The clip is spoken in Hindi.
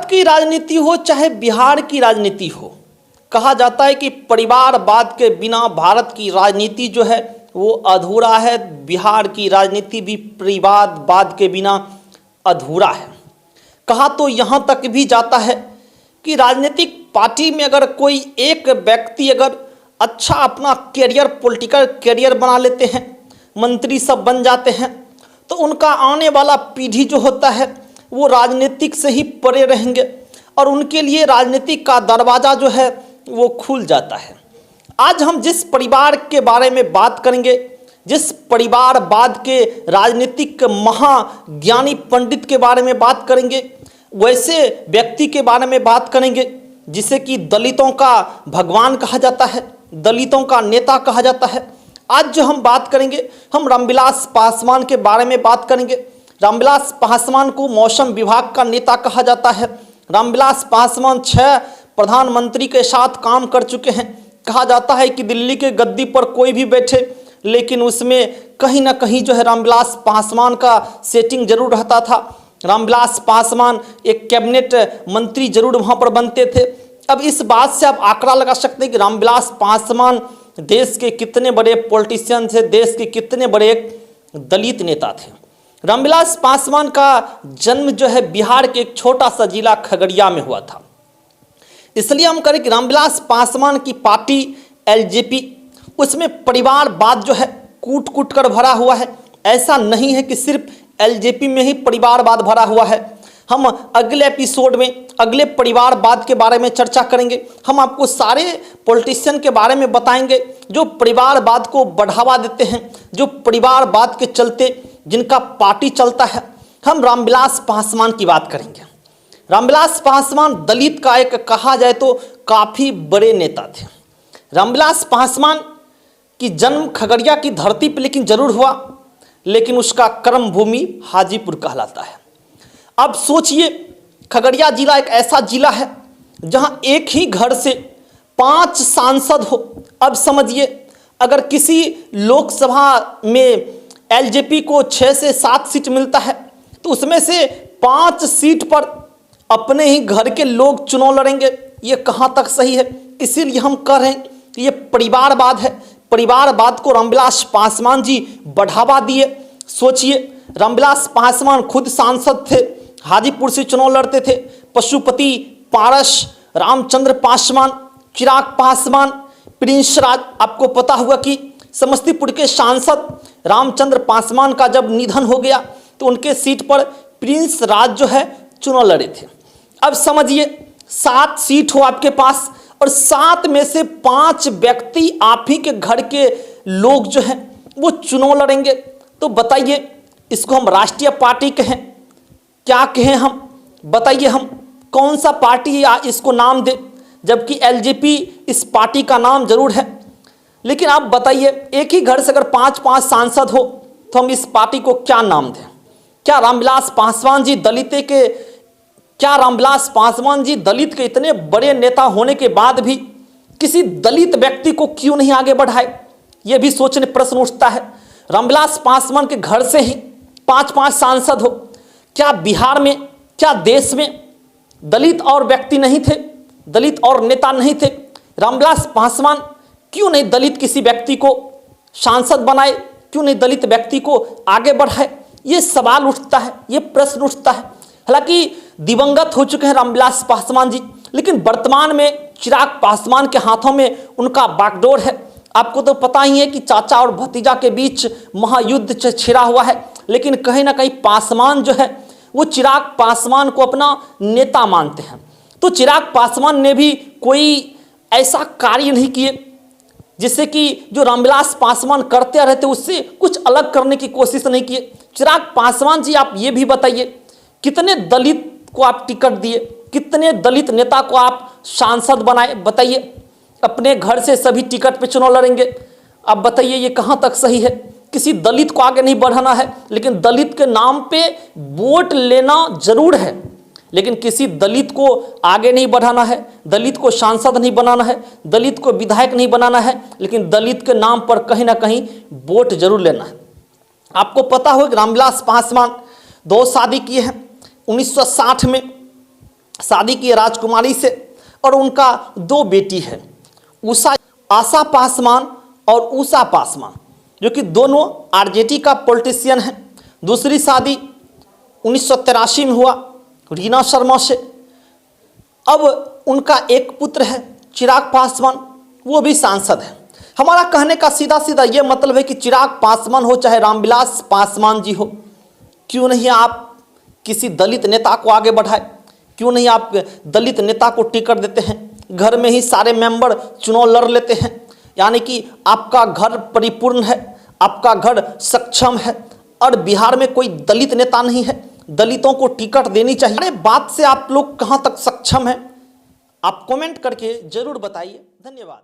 की राजनीति हो चाहे बिहार की राजनीति हो, कहा जाता है कि परिवारवाद के बिना भारत की राजनीति जो है वो अधूरा है। बिहार की राजनीति भी परिवारवाद के बिना अधूरा है। कहा तो यहाँ तक भी जाता है कि राजनीतिक पार्टी में अगर कोई एक व्यक्ति अगर अच्छा अपना कैरियर, पॉलिटिकल कैरियर बना लेते हैं, मंत्री सब बन जाते हैं, तो उनका आने वाला पीढ़ी जो होता है वो राजनीतिक से ही परे रहेंगे और उनके लिए राजनीतिक का दरवाज़ा जो है वो खुल जाता है। आज हम जिस परिवार के बारे में बात करेंगे, जिस परिवारवाद के राजनीतिक महाज्ञानी पंडित के बारे में बात करेंगे, वैसे व्यक्ति के बारे में बात करेंगे जिसे कि दलितों का भगवान कहा जाता है, दलितों का नेता कहा जाता है। आज जो हम बात करेंगे, हम रामविलास पासवान के बारे में बात करेंगे। रामविलास पासवान को मौसम विभाग का नेता कहा जाता है। रामविलास पासवान 6 प्रधानमंत्री के साथ काम कर चुके हैं। कहा जाता है कि दिल्ली के गद्दी पर कोई भी बैठे, लेकिन उसमें कहीं ना कहीं जो है रामविलास पासवान का सेटिंग जरूर रहता था। रामविलास पासवान एक कैबिनेट मंत्री जरूर वहाँ पर बनते थे। अब इस बात से आप आंकड़ा लगा सकते हैं कि रामविलास पासवान देश के कितने बड़े पॉलिटिशियन थे, देश के कितने बड़े दलित नेता थे। रामविलास पासवान का जन्म जो है बिहार के एक छोटा सा जिला खगड़िया में हुआ था। इसलिए हम करें कि रामविलास पासवान की पार्टी एलजेपी, उसमें परिवारवाद जो है कूट कूट कर भरा हुआ है। ऐसा नहीं है कि सिर्फ एलजेपी में ही परिवारवाद भरा हुआ है। हम अगले एपिसोड में अगले परिवारवाद के बारे में चर्चा करेंगे। हम आपको सारे पॉलिटिशियन के बारे में बताएंगे जो परिवारवाद को बढ़ावा देते हैं, जो परिवारवाद के चलते जिनका पार्टी चलता है। हम रामविलास पासवान की बात करेंगे। रामविलास पासवान दलित का एक कहा जाए तो काफ़ी बड़े नेता थे। रामविलास पासवान की जन्म खगड़िया की धरती पर लेकिन जरूर हुआ, लेकिन उसका कर्म भूमि हाजीपुर कहलाता है। अब सोचिए, खगड़िया जिला एक ऐसा जिला है जहां एक ही घर से 5 सांसद हो। अब समझिए, अगर किसी लोकसभा में एलजेपी को 6 से 7 सीट मिलता है तो उसमें से 5 सीट पर अपने ही घर के लोग चुनाव लड़ेंगे। ये कहाँ तक सही है? इसीलिए हम कह रहे हैं कि ये परिवारवाद है। परिवारवाद को रामविलास पासवान जी बढ़ावा दिए। सोचिए, रामविलास पासवान खुद सांसद थे, हाजीपुर से चुनाव लड़ते थे। पशुपति, पारस, रामचंद्र पासवान, चिराग पासवान, प्रिंस राज, आपको पता होगा कि समस्तीपुर के सांसद रामचंद्र पासवान का जब निधन हो गया तो उनके सीट पर प्रिंस राज जो है चुनाव लड़े थे। अब समझिए, 7 सीट हो आपके पास और 7 में से 5 व्यक्ति आप ही के घर के लोग जो हैं वो चुनाव लड़ेंगे। तो बताइए, इसको हम राष्ट्रीय पार्टी कहें, क्या कहें हम? बताइए, हम कौन सा पार्टी इसको नाम दे? जबकि एलजेपी इस पार्टी का नाम जरूर है, लेकिन आप बताइए, एक ही घर से अगर 5-5 सांसद हो तो हम इस पार्टी को क्या नाम दें? क्या रामविलास पासवान जी दलित के इतने बड़े नेता होने के बाद भी किसी दलित व्यक्ति को क्यों नहीं आगे बढ़ाए? ये भी सोचने प्रश्न उठता है। रामविलास पासवान के घर से ही 5-5 सांसद हो, क्या बिहार में, क्या देश में दलित और व्यक्ति नहीं थे, दलित और नेता नहीं थे? रामविलास पासवान क्यों नहीं दलित किसी व्यक्ति को सांसद बनाए, क्यों नहीं दलित व्यक्ति को आगे बढ़ाए? ये सवाल उठता है, ये प्रश्न उठता है। हालांकि दिवंगत हो चुके हैं रामविलास पासवान जी, लेकिन वर्तमान में चिराग पासवान के हाथों में उनका बागडोर है। आपको तो पता ही है कि चाचा और भतीजा के बीच महायुद्ध छिड़ा हुआ है, लेकिन कहीं ना कहीं पासवान जो है वो चिराग पासवान को अपना नेता मानते हैं। तो चिराग पासवान ने भी कोई ऐसा कार्य नहीं किए जिससे कि जो रामविलास पासवान करते रहते उससे कुछ अलग करने की कोशिश नहीं किए। चिराग पासवान जी, आप ये भी बताइए, कितने दलित को आप टिकट दिए, कितने दलित नेता को आप सांसद बनाए? बताइए, अपने घर से सभी टिकट पे चुनाव लड़ेंगे। अब बताइए, ये कहाँ तक सही है? किसी दलित को आगे नहीं बढ़ाना है, लेकिन दलित के नाम पे वोट लेना जरूर है, लेकिन किसी दलित को आगे नहीं बढ़ाना है, दलित को सांसद नहीं बनाना है, दलित को विधायक नहीं बनाना है, लेकिन दलित के नाम पर कहीं ना कहीं वोट जरूर लेना है। आपको पता हो कि रामविलास पासवान 2 शादी किए हैं। 1960 में शादी की राजकुमारी से और उनका 2 बेटी है, आशा पासवान और उषा पासवान, जो कि दोनों आरजेडी का पॉलिटिशियन है। दूसरी शादी 1983 में हुआ रीना शर्मा से। अब उनका एक पुत्र है चिराग पासवान, वो भी सांसद है। हमारा कहने का सीधा सीधा ये मतलब है कि चिराग पासवान हो चाहे रामविलास पासवान जी हो, क्यों नहीं आप किसी दलित नेता को आगे बढ़ाए, क्यों नहीं आप दलित नेता को टिकट देते हैं, घर में ही सारे मेंबर चुनाव लड़ लेते हैं। यानी कि आपका घर परिपूर्ण है, आपका घर सक्षम है और बिहार में कोई दलित नेता नहीं है, दलितों को टिकट देनी चाहिए। अरे बात से आप लोग कहाँ तक सक्षम हैं, आप कमेंट करके जरूर बताइए। धन्यवाद।